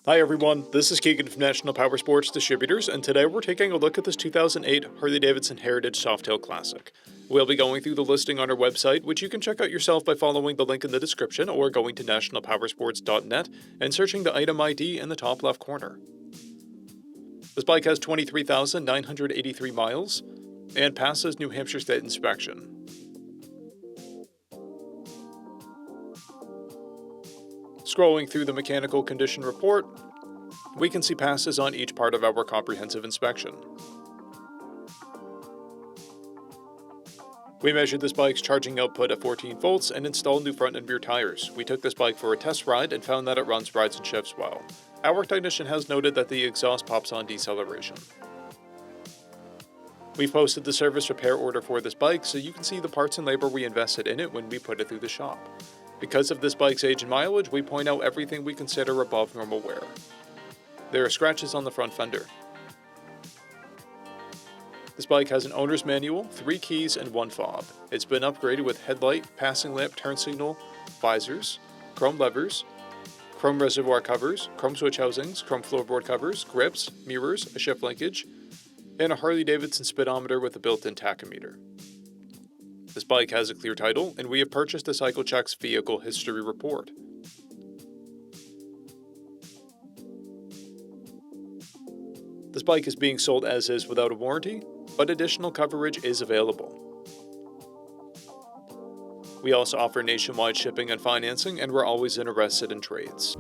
Hi everyone, this is Keegan from National Powersports Distributors, and today we're taking a look at this 2008 Harley-Davidson Heritage Softail Classic. We'll be going through the listing on our website, which you can check out yourself by following the link in the description or going to nationalpowersports.net and searching the item ID in the top left corner. This bike has 23,983 miles and passes New Hampshire State inspection. Scrolling through the mechanical condition report, we can see passes on each part of our comprehensive inspection. We measured this bike's charging output at 14 volts and installed new front and rear tires. We took this bike for a test ride and found that it runs, rides, and shifts well. Our technician has noted that the exhaust pops on deceleration. We've posted the service repair order for this bike so you can see the parts and labor we invested in it when we put it through the shop. Because of this bike's age and mileage, we point out everything we consider above normal wear. There are scratches on the front fender. This bike has an owner's manual, 3 keys, and 1 fob. It's been upgraded with headlight, passing lamp, turn signal, visors, chrome levers, chrome reservoir covers, chrome switch housings, chrome floorboard covers, grips, mirrors, a shift linkage, and a Harley-Davidson speedometer with a built-in tachometer. This bike has a clear title, and we have purchased the CycleCheck's vehicle history report. This bike is being sold as is without a warranty, but additional coverage is available. We also offer nationwide shipping and financing, and we're always interested in trades.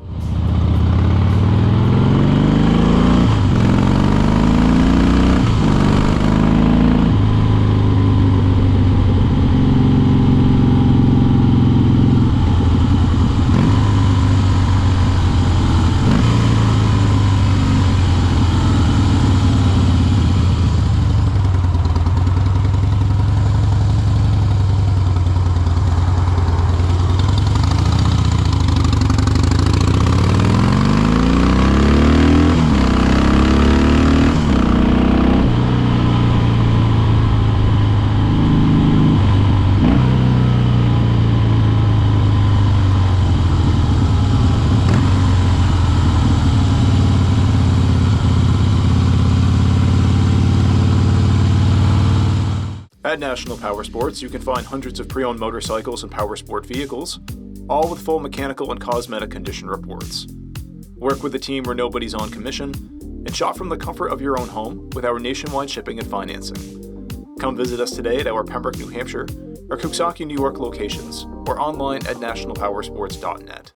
At National Powersports, you can find hundreds of pre-owned motorcycles and powersport vehicles, all with full mechanical and cosmetic condition reports. Work with a team where nobody's on commission, and shop from the comfort of your own home with our nationwide shipping and financing. Come visit us today at our Pembroke, New Hampshire, or Coxsackie, New York locations, or online at nationalpowersports.net.